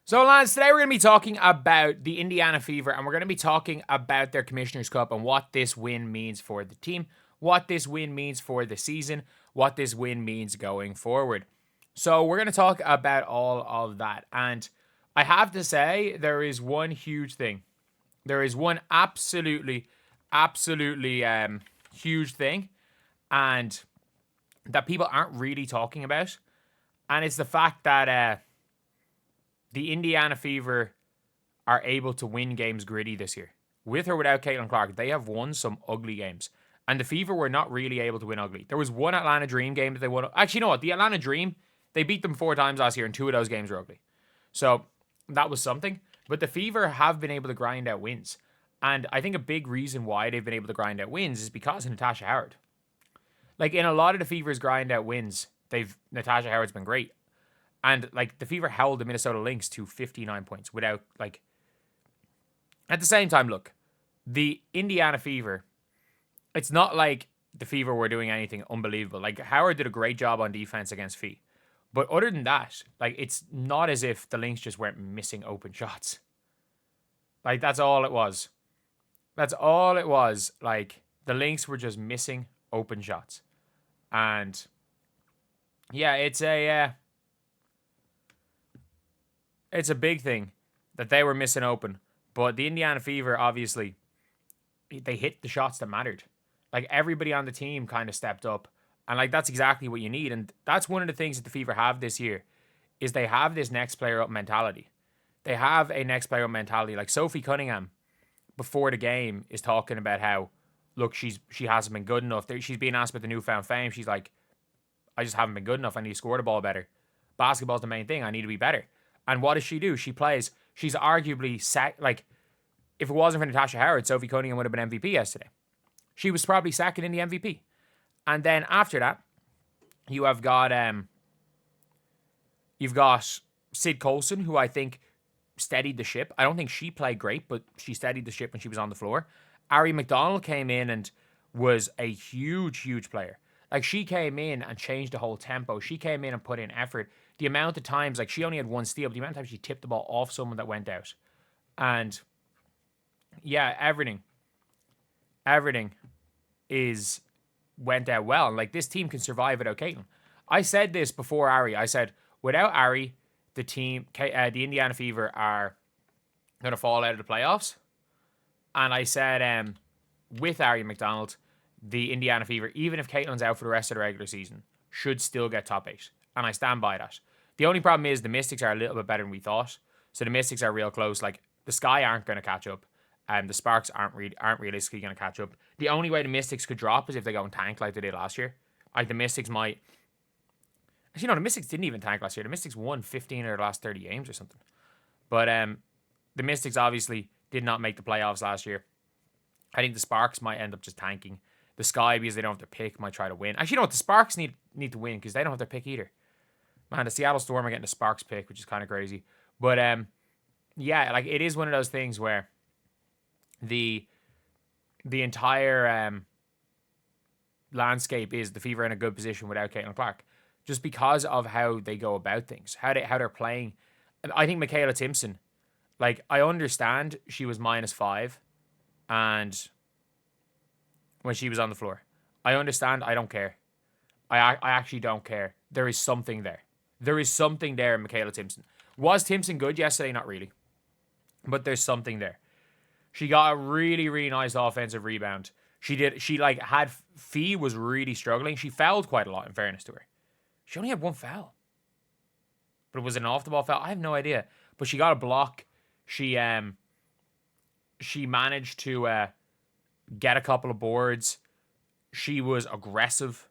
So, lads, today we're going to be talking about the Indiana Fever, and we're going to be talking about their Commissioner's Cup and what this win means for the team, what this win means for the season, what this win means going forward. So, we're going to talk about all of that. And I have to say, there is one huge thing. There is one absolutely huge thing, and that people aren't really talking about. And it's the fact that the Indiana Fever are able to win games gritty this year. With or without Caitlin Clark, they have won some ugly games. And the Fever were not really able to win ugly. There was one Atlanta Dream game that they won. Actually, you know what? The Atlanta Dream, they beat them 4 times last year, and 2 of those games were ugly. So that was something. But the Fever have been able to grind out wins. And I think a big reason why they've been able to grind out wins is because of Natasha Howard. Like, in a lot of the Fever's grind out wins, Natasha Howard's been great. And, like, the Fever held the Minnesota Lynx to 59 points without, like... At the same time, look, the Indiana Fever, it's not like the Fever were doing anything unbelievable. Like, Howard did a great job on defense against Fee. But other than that, like, it's not as if the Lynx just weren't missing open shots. Like, that's all it was. That's all it was. Like, the Lynx were just missing open shots. And, yeah, it's a big thing that they were missing open. But the Indiana Fever, obviously, they hit the shots that mattered. Like, everybody on the team kind of stepped up. And, like, that's exactly what you need. And that's one of the things that the Fever have this year, is they have this next player up mentality. They have a next player up mentality. Like, Sophie Cunningham, before the game, is talking about how, look, she hasn't been good enough. She's being asked about the newfound fame. She's like, I just haven't been good enough. I need to score the ball better. Basketball's the main thing. I need to be better. And what does she do? She plays. She's arguably like, if it wasn't for Natasha Howard, Sophie Cunningham would have been MVP yesterday. She was probably second in the MVP. And then after that, you've got Sid Colson, who I think steadied the ship. I don't think she played great, but she steadied the ship when she was on the floor. Ari McDonald came in and was a huge player. Like, she came in and changed the whole tempo. She came in and put in effort. The amount of times, like, she only had 1 steal, but the amount of times she tipped the ball off someone that went out. And, yeah, everything went out well. And, like, this team can survive without Caitlin. I said this before Ari. I said, without Ari, the Indiana Fever are going to fall out of the playoffs. And I said, with Ari McDonald, the Indiana Fever, even if Caitlin's out for the rest of the regular season, should still get top 8. And I stand by that. The only problem is the Mystics are a little bit better than we thought. So the Mystics are real close. Like, the Sky aren't going to catch up. And the Sparks aren't realistically going to catch up. The only way the Mystics could drop is if they go and tank like they did last year. Like, the Mystics might... Actually, no, the Mystics didn't even tank last year. The Mystics won 15 of their last 30 games or something. But the Mystics obviously did not make the playoffs last year. I think the Sparks might end up just tanking. The Sky, because they don't have their pick, might try to win. Actually, you know what? The Sparks need to win because they don't have their pick either. Man, the Seattle Storm are getting the Sparks pick, which is kind of crazy. But, yeah, like, it is one of those things where the entire landscape is the Fever in a good position without Caitlin Clark. Just because of how they go about things, how they're playing. And I think Michaela Timson, like, I understand she was -5 and when she was on the floor. I understand. I don't care. I actually don't care. There is something there. There is something there in Michaela Timson. Was Timson good yesterday? Not really. But there's something there. She got a really nice offensive rebound. Fee was really struggling. She fouled quite a lot, in fairness to her. She only had 1 foul. But was it an off-the-ball foul? I have no idea. But she got a block. She managed to get a couple of boards. She was aggressive.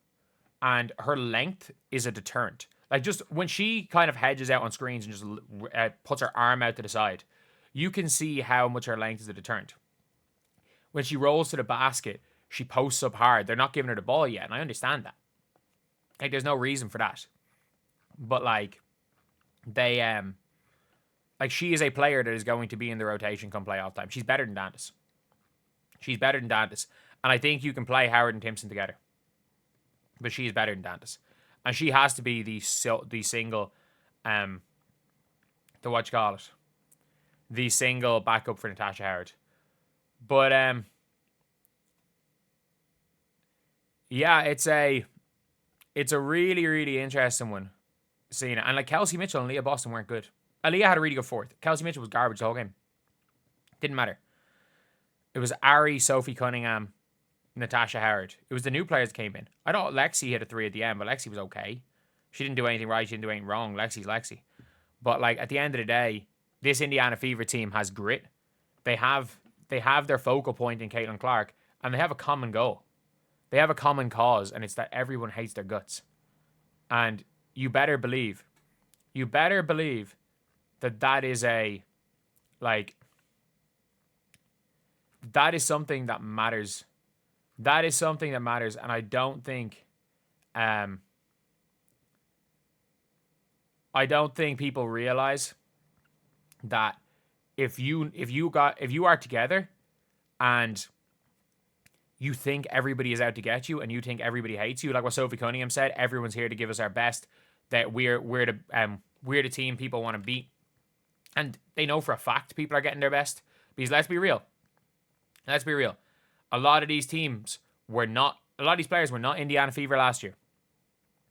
And her length is a deterrent. Like, just when she kind of hedges out on screens and just puts her arm out to the side, you can see how much her length is a deterrent. When she rolls to the basket, she posts up hard. They're not giving her the ball yet, and I understand that. Like, there's no reason for that. But, like, they, like, she is a player that is going to be in the rotation come playoff time. She's better than Dantas. And I think you can play Howard and Timson together. But she's better than Dantas. And she has to be the single what you call it, the single backup for Natasha Howard. But yeah, it's a really, really interesting one seeing it. And like Kelsey Mitchell and Leah Boston weren't good. Leah had a really good fourth. Kelsey Mitchell was garbage the whole game. Didn't matter. It was Ari, Sophie Cunningham, Natasha Howard. It was the new players that came in. I thought Lexi hit a 3 at the end, but Lexi was okay. She didn't do anything right. She didn't do anything wrong. Lexi's Lexi. But like at the end of the day, this Indiana Fever team has grit. They have their focal point in Caitlin Clark, and they have a common goal. They have a common cause, and it's that everyone hates their guts. And you better believe that is that is something that matters. That is something that matters, and I don't think people realize that if you are together and you think everybody is out to get you and you think everybody hates you, like what Sophie Cunningham said, everyone's here to give us our best, that we're the team people want to beat. And they know for a fact people are getting their best. Because let's be real. A lot of these players were not Indiana Fever last year.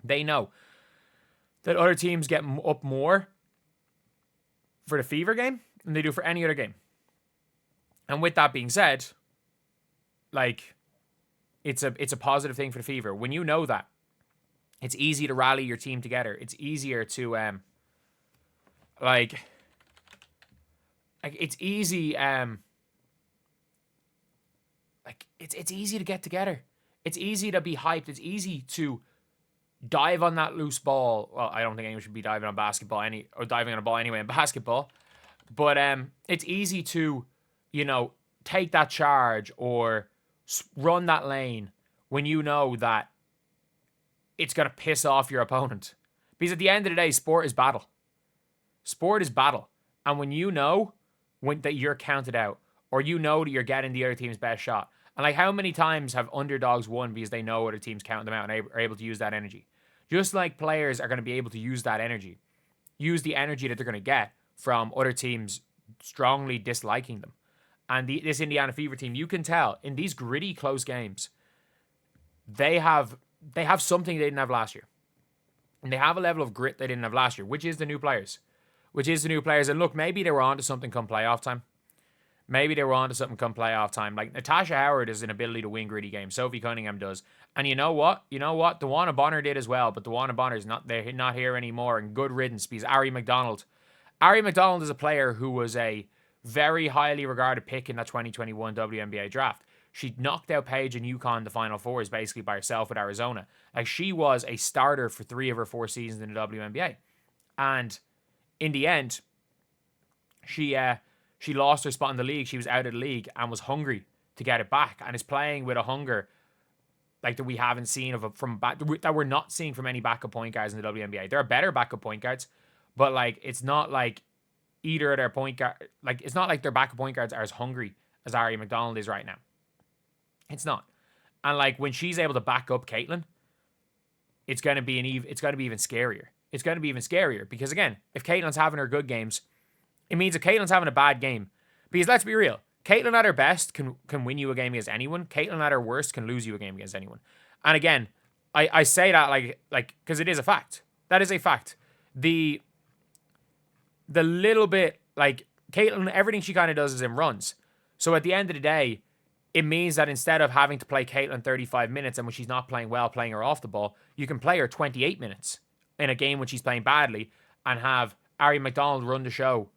They know that other teams get up more for the Fever game than they do for any other game. And with that being said, like, it's a positive thing for the Fever. When you know that, it's easy to rally your team together. It's easier to it's easy it's easy to get together. It's easy to be hyped. It's easy to dive on that loose ball. Well, I don't think anyone should be diving on diving on a ball anyway in basketball. But it's easy to, take that charge or run that lane when you know that it's going to piss off your opponent. Because at the end of the day, sport is battle. Sport is battle. And when you know that you're counted out, or you know that you're getting the other team's best shot. And like, how many times have underdogs won because they know other teams counting them out and are able to use that energy? Just like players are going to be able to use that energy. Use the energy that they're going to get from other teams strongly disliking them. And this Indiana Fever team, you can tell, in these gritty, close games, they have something they didn't have last year. And they have a level of grit they didn't have last year, which is the new players. And look, maybe they were on to something come playoff time. Like, Natasha Howard has an ability to win gritty games. Sophie Cunningham does. And you know what? DeWanna Bonner did as well, but DeWanna Bonner's not here anymore, and good riddance, because Ari McDonald is a player who was a very highly regarded pick in that 2021 WNBA draft. She knocked out Paige and UConn the Final Fours basically by herself with Arizona. Like, she was a starter for 3 of her 4 seasons in the WNBA. And in the end, she lost her spot in the league. She was out of the league and was hungry to get it back, and is playing with a hunger like that we haven't seen that we're not seeing from any backup point guards in the WNBA. There are better backup point guards, but like, it's not like either of their point guard, like, it's not like their backup point guards are as hungry as Ari McDonald is right now. It's not. And like, when she's able to back up Caitlin, it's going to be even scarier. It's going to be even scarier because, again, if Caitlin's having her good games, it means if Caitlin's having a bad game, because let's be real, Caitlin at her best can win you a game against anyone. Caitlin at her worst can lose you a game against anyone. And again, I say that like because it is a fact. That is a fact. The little bit, like, Caitlin, everything she kind of does is in runs. So at the end of the day, it means that instead of having to play Caitlin 35 minutes and when she's not playing well, playing her off the ball, you can play her 28 minutes in a game when she's playing badly and have Ari McDonald run the show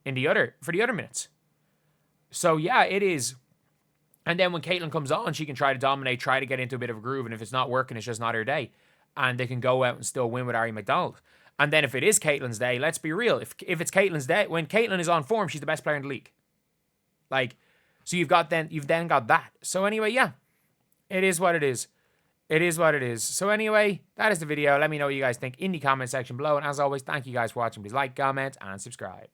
for the other minutes. So yeah, it is. And then when Caitlin comes on, she can try to dominate, try to get into a bit of a groove, and if it's not working, it's just not her day. And they can go out and still win with Ari McDonald. And then if it is Caitlin's day, let's be real. If it's Caitlin's day, when Caitlin is on form, she's the best player in the league. Like, so you've then got that. So anyway, yeah, it is what it is. It is what it is. So anyway, that is the video. Let me know what you guys think in the comment section below. And as always, thank you guys for watching. Please like, comment, and subscribe.